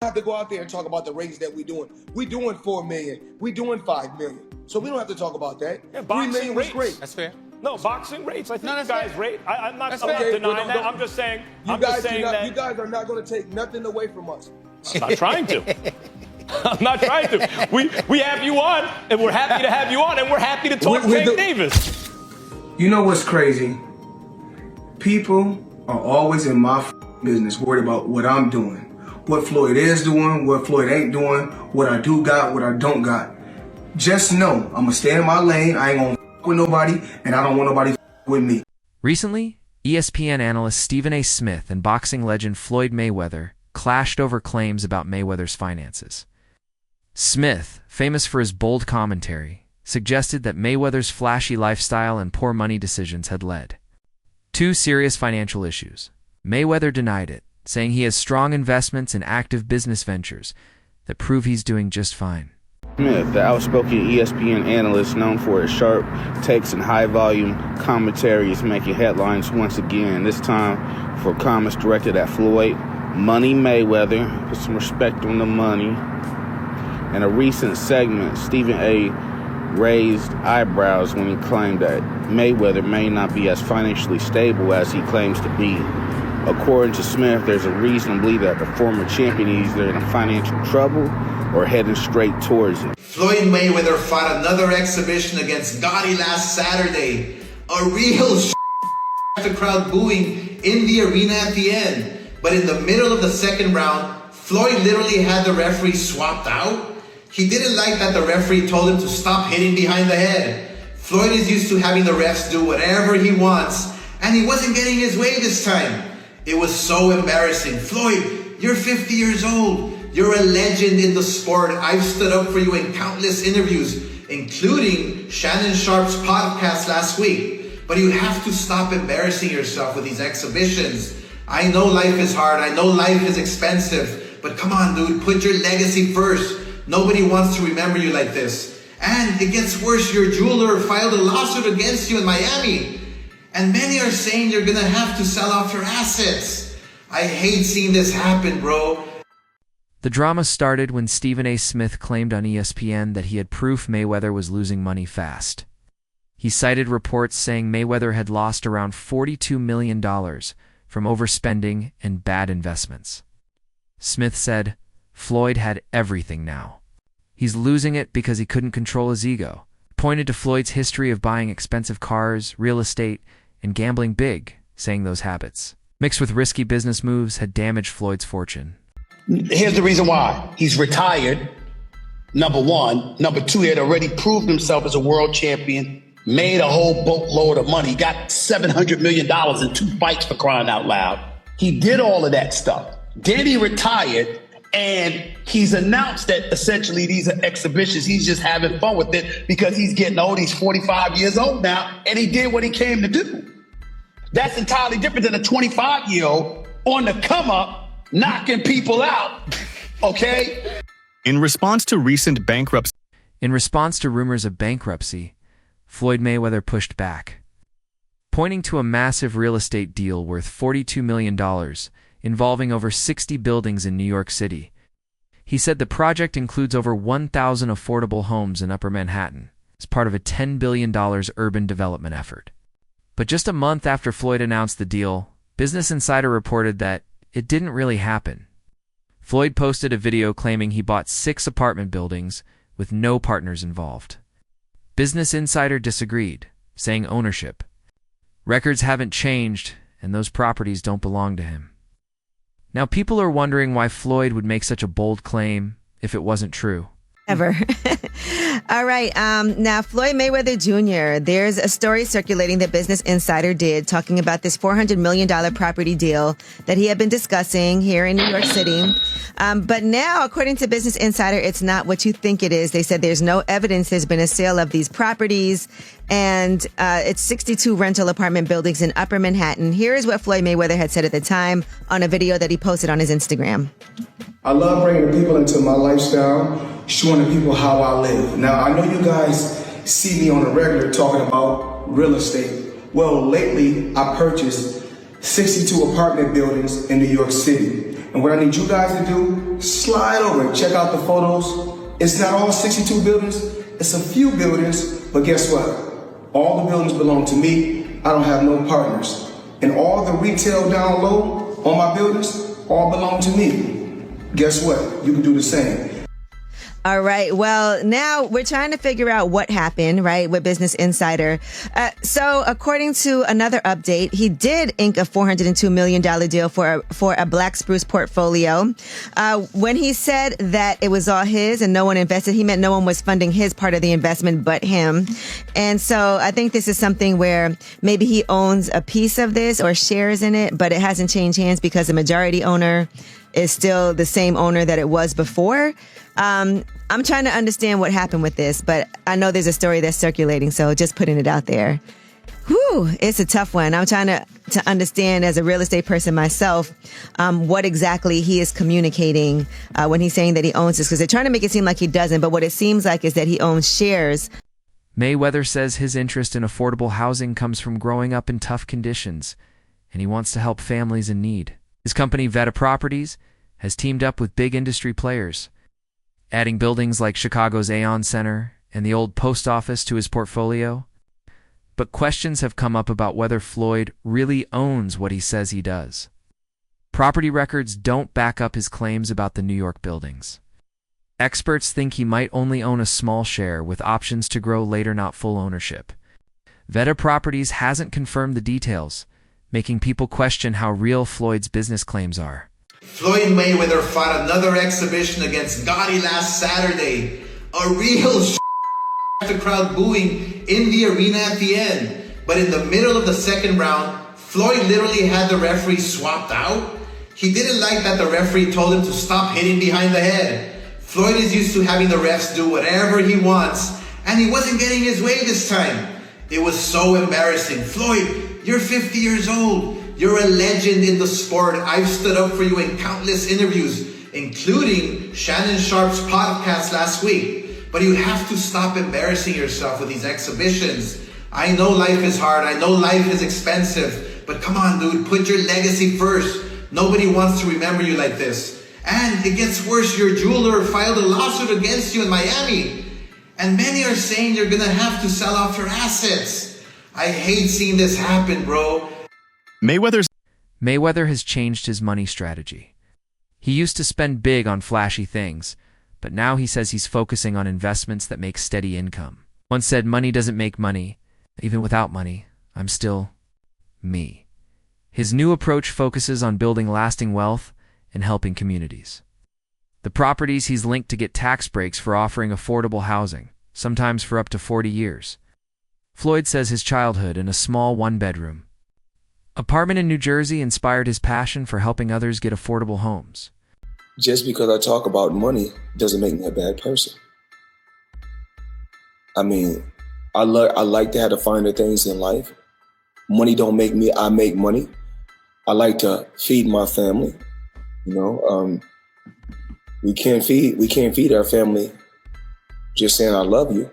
have to go out there and talk about the rates that we're doing. We're doing 4 million. We're doing 5 million. So we don't have to talk about that. Yeah, 3 million was rates. great. That's fair. No, boxing rates. I think No, you guys rate. I'm not Okay, denying that. I'm just saying. You guys are not going to take nothing away from us. I'm not trying to. I'm not trying to. We have you on, and we're happy to have you on, and we're happy to talk Tank Davis. You know what's crazy? People are always in my business, worried about what I'm doing, what Floyd is doing, what Floyd ain't doing, what I do got, what I don't got. Just know, I'm gonna stay in my lane. I ain't gonna with nobody, and I don't want nobody with me. Recently, ESPN analyst Stephen A. Smith and boxing legend Floyd Mayweather clashed over claims about Mayweather's finances. Smith, famous for his bold commentary, suggested that Mayweather's flashy lifestyle and poor money decisions had led to serious financial issues. Mayweather denied it, saying he has strong investments in active business ventures that prove he's doing just fine. Smith, the outspoken ESPN analyst known for his sharp takes and high-volume commentary, is making headlines once again, this time for comments directed at Floyd Money Mayweather. Put some respect on the money. In a recent segment, Stephen A. raised eyebrows when he claimed that Mayweather may not be as financially stable as he claims to be. According to Smith, there's a reason to believe that the former champion is either in financial trouble or heading straight towards it. Floyd Mayweather fought another exhibition against Gotti last Saturday. A real the crowd booing in the arena at the end. But in the middle of the second round, Floyd literally had the referee swapped out. He didn't like that the referee told him to stop hitting behind the head. Floyd is used to having the refs do whatever he wants, and he wasn't getting his way this time. It was so embarrassing. Floyd, you're 50 years old. You're a legend in the sport. I've stood up for you in countless interviews, including Shannon Sharp's podcast last week. But you have to stop embarrassing yourself with these exhibitions. I know life is hard. I know life is expensive. But come on, dude, put your legacy first. Nobody wants to remember you like this. And it gets worse. Your jeweler filed a lawsuit against you in Miami. And many are saying you're gonna have to sell off your assets. I hate seeing this happen, bro. The drama started when Stephen A. Smith claimed on ESPN that he had proof Mayweather was losing money fast. He cited reports saying Mayweather had lost around $42 million from overspending and bad investments. Smith said, Floyd had everything now. He's losing it because he couldn't control his ego. Pointed to Floyd's history of buying expensive cars, real estate, and gambling big, saying those habits, mixed with risky business moves, had damaged Floyd's fortune. Here's the reason why. He's retired, number one. Number two, he had already proved himself as a world champion, made a whole boatload of money, got $700 million in 2 fights, for crying out loud. He did all of that stuff. Then he retired, and he's announced that essentially these are exhibitions. He's just having fun with it because he's getting old. He's 45 years old now, and he did what he came to do. That's entirely different than a 25-year-old on the come up, knocking people out, okay? In response to recent bankruptcy. In response to rumors of bankruptcy, Floyd Mayweather pushed back, pointing to a massive real estate deal worth $42 million, involving over 60 buildings in New York City. He said the project includes over 1,000 affordable homes in Upper Manhattan as part of a $10 billion urban development effort. But just a month after Floyd announced the deal, Business Insider reported that it didn't really happen. Floyd posted a video claiming he bought 6 apartment buildings with no partners involved. Business Insider disagreed, saying ownership. Records haven't changed, and those properties don't belong to him. Now people are wondering why Floyd would make such a bold claim if it wasn't true. Ever. All right. Now, Floyd Mayweather Jr., there's a story circulating that Business Insider did talking about this $400 million property deal that he had been discussing here in New York City. But now, according to Business Insider, it's not what you think it is. They said there's no evidence there's been a sale of these properties. And it's 62 rental apartment buildings in Upper Manhattan. Here is what Floyd Mayweather had said at the time on a video that he posted on his Instagram. I love bringing the people into my lifestyle, showing the people how I live. Now, I know you guys see me on a regular talking about real estate. Well, lately, I purchased 62 apartment buildings in New York City. And what I need you guys to do, slide over and check out the photos. It's not all 62 buildings, it's a few buildings, but guess what? All the buildings belong to me. I don't have no partners. And all the retail down low on my buildings all belong to me. Guess what? You can do the same. All right. Well, now we're trying to figure out what happened, right, with Business Insider. So according to another update, he did ink a $402 million deal for a Black Spruce portfolio. When he said that it was all his and no one invested, he meant no one was funding his part of the investment but him. And so I think this is something where maybe he owns a piece of this or shares in it, but it hasn't changed hands because the majority owner is still the same owner that it was before. I'm trying to understand what happened with this, but I know there's a story that's circulating, so just putting it out there. Whew, it's a tough one. I'm trying to understand as a real estate person myself, what exactly he is communicating when he's saying that he owns this, because they're trying to make it seem like he doesn't, but what it seems like is that he owns shares. Mayweather says his interest in affordable housing comes from growing up in tough conditions, and he wants to help families in need. His company, Veta Properties, has teamed up with big industry players, adding buildings like Chicago's Aon Center and the old post office to his portfolio. But questions have come up about whether Floyd really owns what he says he does. Property records don't back up his claims about the New York buildings. Experts think he might only own a small share with options to grow later, not full ownership. Veta Properties hasn't confirmed the details, making people question how real Floyd's business claims are. Floyd Mayweather fought another exhibition against Gotti last Saturday. A real the crowd booing in the arena at the end. But in the middle of the second round, Floyd literally had the referee swapped out. He didn't like that the referee told him to stop hitting behind the head. Floyd is used to having the refs do whatever he wants, and he wasn't getting his way this time. It was so embarrassing. Floyd, you're 50 years old. You're a legend in the sport. I've stood up for you in countless interviews, including Shannon Sharp's podcast last week. But you have to stop embarrassing yourself with these exhibitions. I know life is hard. I know life is expensive. But come on, dude, put your legacy first. Nobody wants to remember you like this. And it gets worse. Your jeweler filed a lawsuit against you in Miami. And many are saying you're going to have to sell off your assets. I hate seeing this happen, bro. Mayweather has changed his money strategy. He used to spend big on flashy things, but now he says he's focusing on investments that make steady income. Once said, money doesn't make money. Even without money, I'm still me. His new approach focuses on building lasting wealth and helping communities. The properties he's linked to get tax breaks for offering affordable housing, sometimes for up to 40 years. Floyd says his childhood in a small one-bedroom apartment in New Jersey inspired his passion for helping others get affordable homes. Just because I talk about money doesn't make me a bad person. I mean, I like to have the finer things in life. Money don't make me, I make money. I like to feed my family. You know, we can't feed our family just saying I love you.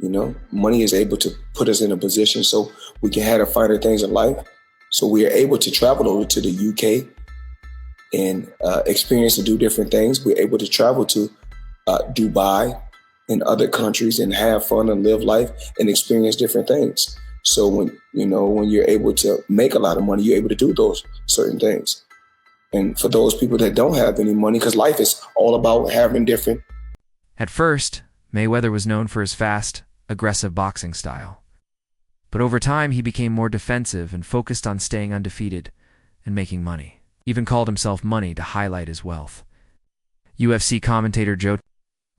You know, money is able to put us in a position so we can have the finer things in life. So we are able to travel over to the UK and experience and do different things. We're able to travel to Dubai and other countries and have fun and live life and experience different things. So when you're able to make a lot of money, you're able to do those certain things. And for those people that don't have any money, because life is all about having different. At first, Mayweather was known for his fast, aggressive boxing style. But over time, he became more defensive and focused on staying undefeated and making money. Even called himself Money to highlight his wealth. UFC commentator Joe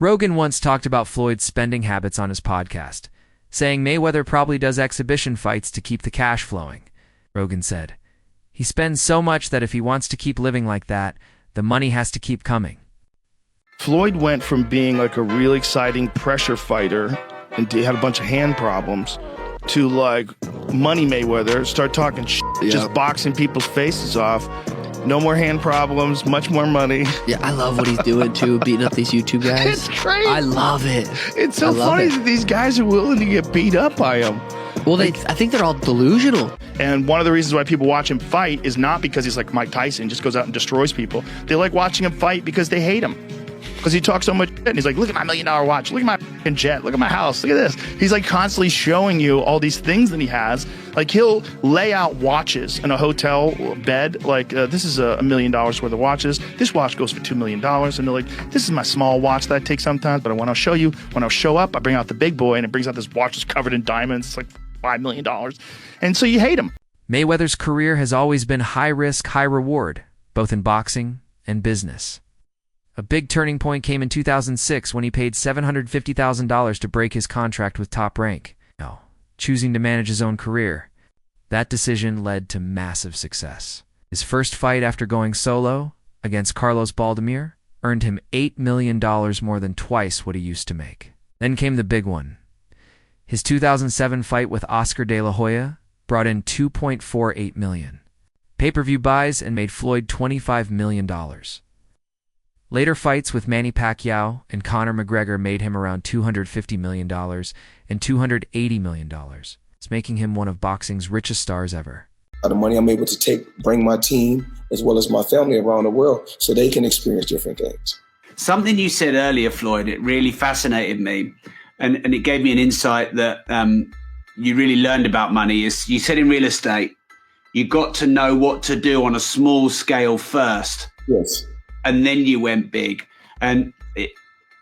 Rogan once talked about Floyd's spending habits on his podcast, saying Mayweather probably does exhibition fights to keep the cash flowing. Rogan said, "He spends so much that if he wants to keep living like that, the money has to keep coming." Floyd went from being like a real exciting pressure fighter and he had a bunch of hand problems to like Money Mayweather, start talking shit, just boxing people's faces off. No more hand problems, much more money. Yeah, I love what he's doing too, beating up these YouTube guys. It's great. I love it. It's so funny that these guys are willing to get beat up by him. Well, I think they're all delusional. And one of the reasons why people watch him fight is not because he's like Mike Tyson, just goes out and destroys people. They like watching him fight because they hate him. Because he talks so much shit, and he's like, look at my $1 million watch, look at my fucking jet, look at my house, look at this. He's like constantly showing you all these things that he has. Like he'll lay out watches in a hotel bed, like this is $1 million worth of watches. This watch goes for $2 million. And they're like, this is my small watch that I take sometimes, but when I'll show you, when I'll show up, I bring out the big boy, and it brings out this watch that's covered in diamonds. It's like $5 million. And so you hate him. Mayweather's career has always been high risk, high reward, both in boxing and business. A big turning point came in 2006 when he paid $750,000 to break his contract with Top Rank, choosing to manage his own career. That decision led to massive success. His first fight after going solo, against Carlos Baldomir, earned him $8 million, more than twice what he used to make. Then came the big one. His 2007 fight with Oscar De La Hoya brought in $2.48 million. Pay-per-view buys and made Floyd $25 million. Later fights with Manny Pacquiao and Conor McGregor made him around $250 million and $280 million. It's making him one of boxing's richest stars ever. The money I'm able to bring my team as well as my family around the world so they can experience different things. Something you said earlier, Floyd, it really fascinated me. And it gave me an insight that you really learned about money. Is you said in real estate, you got to know what to do on a small scale first. Yes. And then you went big. And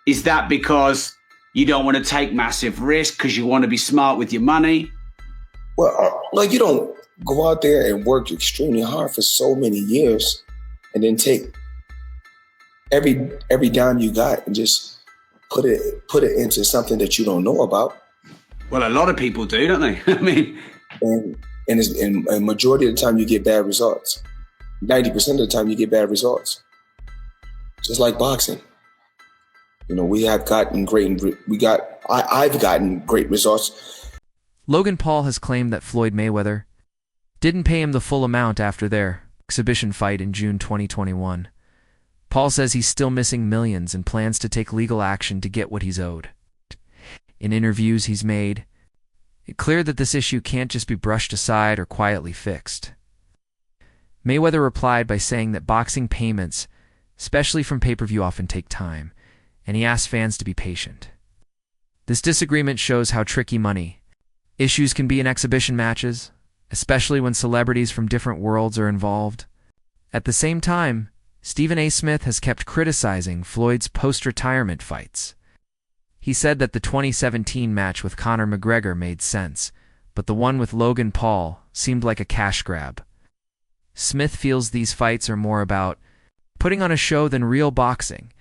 is that because you don't want to take massive risk because you want to be smart with your money? Well, like you don't go out there and work extremely hard for so many years and then take every dime you got and just put it into something that you don't know about. Well, a lot of people do, don't they? I mean, and a majority of the time you get bad results. 90% of the time you get bad results. Just like boxing. I've gotten great results. Logan Paul has claimed that Floyd Mayweather didn't pay him the full amount after their exhibition fight in June 2021. Paul says he's still missing millions and plans to take legal action to get what he's owed. In interviews he's made it clear that this issue can't just be brushed aside or quietly fixed. Mayweather replied by saying that boxing payments, especially from pay-per-view, often take time, and he asked fans to be patient. This disagreement shows how tricky money issues can be in exhibition matches, especially when celebrities from different worlds are involved. At the same time, Stephen A. Smith has kept criticizing Floyd's post-retirement fights. He said that the 2017 match with Conor McGregor made sense, but the one with Logan Paul seemed like a cash grab. Smith feels these fights are more about putting on a show than real boxing,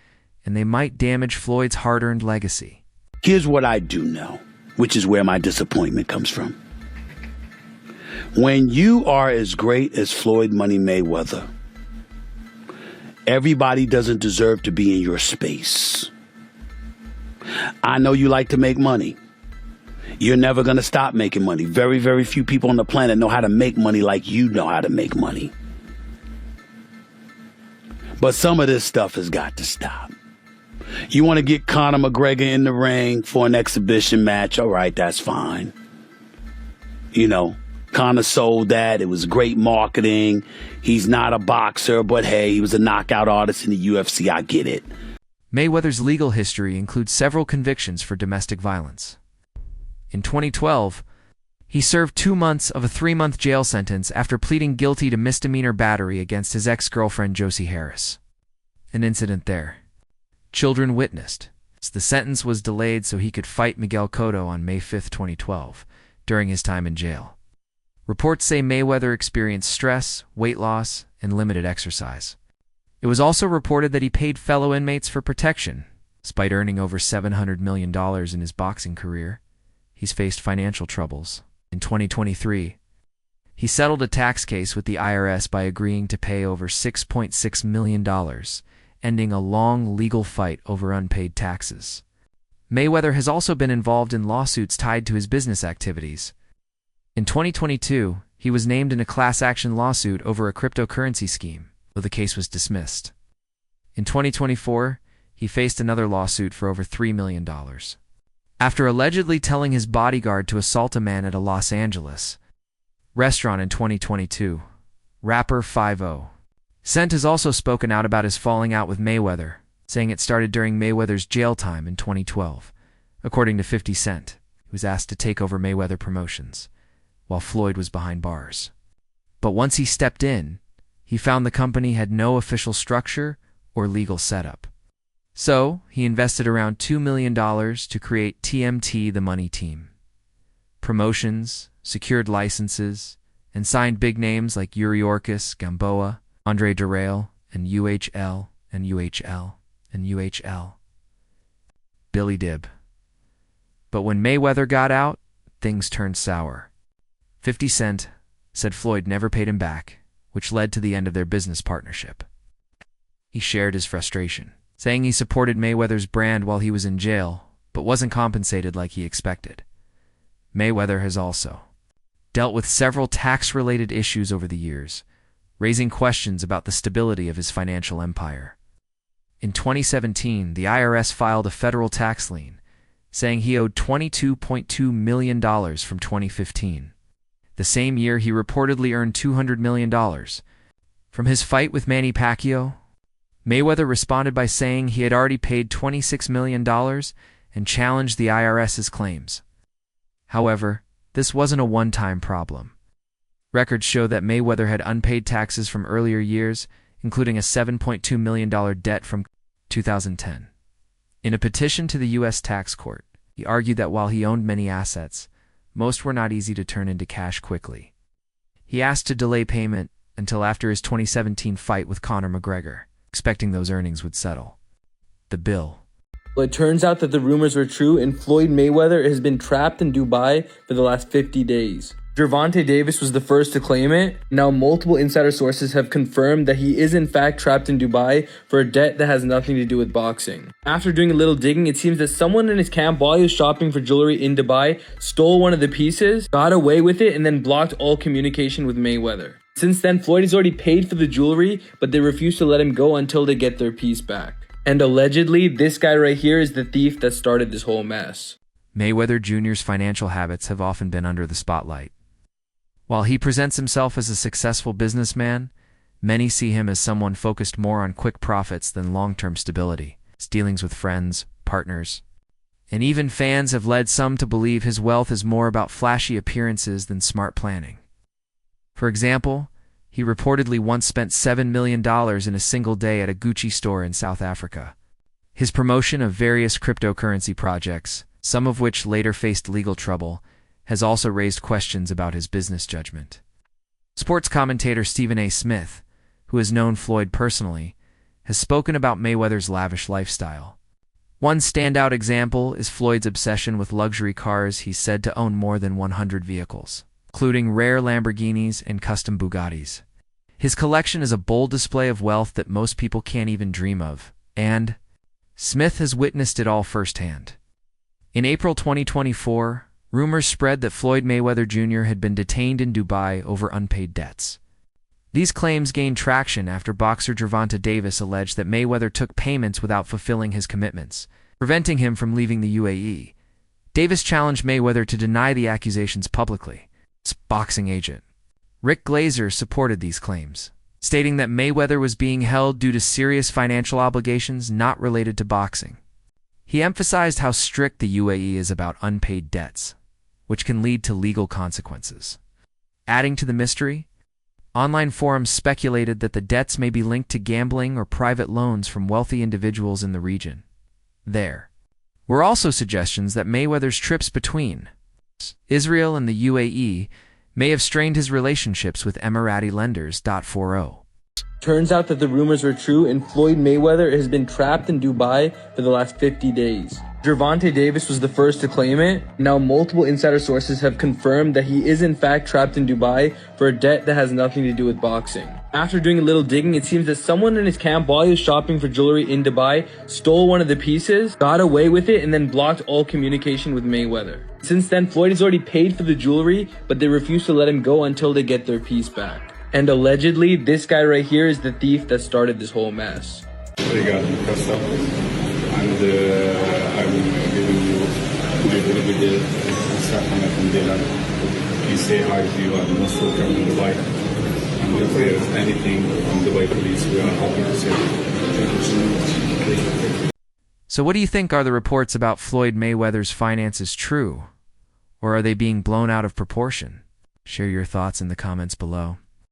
and they might damage Floyd's hard-earned legacy. Here's what I do know, which is where my disappointment comes from. When you are as great as Floyd Money Mayweather, everybody doesn't deserve to be in your space. I know you like to make money. You're never going to stop making money. Very, very few people on the planet know how to make money like you know how to make money. But some of this stuff has got to stop. You want to get Conor McGregor in the ring for an exhibition match? All right, that's fine. Conor sold that. It was great marketing. He's not a boxer, but hey, he was a knockout artist in the UFC. I get it. Mayweather's legal history includes several convictions for domestic violence. In 2012, he served 2 months of a 3-month jail sentence after pleading guilty to misdemeanor battery against his ex-girlfriend Josie Harris. An incident there. Children witnessed. The sentence was delayed so he could fight Miguel Cotto on May 5, 2012, during his time in jail. Reports say Mayweather experienced stress, weight loss, and limited exercise. It was also reported that he paid fellow inmates for protection. Despite earning over $700 million in his boxing career, he's faced financial troubles. In 2023, he settled a tax case with the IRS by agreeing to pay over $6.6 million, ending a long legal fight over unpaid taxes. Mayweather has also been involved in lawsuits tied to his business activities. In 2022, he was named in a class action lawsuit over a cryptocurrency scheme, though the case was dismissed. In 2024, he faced another lawsuit for over $3 million. After allegedly telling his bodyguard to assault a man at a Los Angeles restaurant in 2022. Rapper 5-0. Cent has also spoken out about his falling out with Mayweather, saying it started during Mayweather's jail time in 2012, according to 50 Cent, who was asked to take over Mayweather Promotions, while Floyd was behind bars. But once he stepped in, he found the company had no official structure or legal setup. So, he invested around $2 million to create TMT, the money team. Promotions, secured licenses, and signed big names like Yuriorkis, Gamboa, Andre Durrell, and UHL, and UHL, and UHL. Billy Dib. But when Mayweather got out, things turned sour. 50 Cent said Floyd never paid him back, which led to the end of their business partnership. He shared his frustration, saying he supported Mayweather's brand while he was in jail, but wasn't compensated like he expected. Mayweather has also dealt with several tax-related issues over the years, raising questions about the stability of his financial empire. In 2017, the IRS filed a federal tax lien, saying he owed $22.2 million from 2015. The same year, he reportedly earned $200 million. From his fight with Manny Pacquiao, Mayweather responded by saying he had already paid $26 million and challenged the IRS's claims. However, this wasn't a one-time problem. Records show that Mayweather had unpaid taxes from earlier years, including a $7.2 million debt from 2010. In a petition to the U.S. tax court, he argued that while he owned many assets, most were not easy to turn into cash quickly. He asked to delay payment until after his 2017 fight with Conor McGregor, expecting those earnings would settle. The bill. Well, it turns out that the rumors were true, and Floyd Mayweather has been trapped in Dubai for the last 50 days. Gervonta Davis was the first to claim it. Now multiple insider sources have confirmed that he is in fact trapped in Dubai for a debt that has nothing to do with boxing. After doing a little digging, it seems that someone in his camp while he was shopping for jewelry in Dubai stole one of the pieces, got away with it, and then blocked all communication with Mayweather. Since then, Floyd has already paid for the jewelry, but they refuse to let him go until they get their piece back. And allegedly, this guy right here is the thief that started this whole mess. Mayweather Jr.'s financial habits have often been under the spotlight. While he presents himself as a successful businessman, many see him as someone focused more on quick profits than long-term stability. His dealings with friends, partners, and even fans have led some to believe his wealth is more about flashy appearances than smart planning. For example, he reportedly once spent $7 million in a single day at a Gucci store in South Africa. His promotion of various cryptocurrency projects, some of which later faced legal trouble, has also raised questions about his business judgment. Sports commentator Stephen A. Smith, who has known Floyd personally, has spoken about Mayweather's lavish lifestyle. One standout example is Floyd's obsession with luxury cars. He's said to own more than 100 vehicles, including rare Lamborghinis and custom Bugattis. His collection is a bold display of wealth that most people can't even dream of, and Smith has witnessed it all firsthand. In April 2024, rumors spread that Floyd Mayweather Jr. had been detained in Dubai over unpaid debts. These claims gained traction after boxer Gervonta Davis alleged that Mayweather took payments without fulfilling his commitments, preventing him from leaving the UAE. Davis challenged Mayweather to deny the accusations publicly. His boxing agent, Rick Glazer, supported these claims, stating that Mayweather was being held due to serious financial obligations not related to boxing. He emphasized how strict the UAE is about unpaid debts, which can lead to legal consequences. Adding to the mystery, online forums speculated that the debts may be linked to gambling or private loans from wealthy individuals in the region. There were also suggestions that Mayweather's trips between Israel and the UAE may have strained his relationships with Emirati lenders. 40. Turns out that the rumors were true, and Floyd Mayweather has been trapped in Dubai for the last 50 days. Gervonta Davis was the first to claim it. Now multiple insider sources have confirmed that he is in fact trapped in Dubai for a debt that has nothing to do with boxing. After doing a little digging, it seems that someone in his camp while he was shopping for jewelry in Dubai stole one of the pieces, got away with it, and then blocked all communication with Mayweather. Since then, Floyd has already paid for the jewelry, but they refuse to let him go until they get their piece back. And allegedly, this guy right here is the thief that started this whole mess. Obrigado, Costa. And I'm giving you my very good sacrament and please say hi to you. I'm most welcome in Dubai. And if there's anything from Dubai police, we are happy to serve you. Thank you so much. So what do you think? Are the reports about Floyd Mayweather's finances true? Or are they being blown out of proportion? Share your thoughts in the comments below.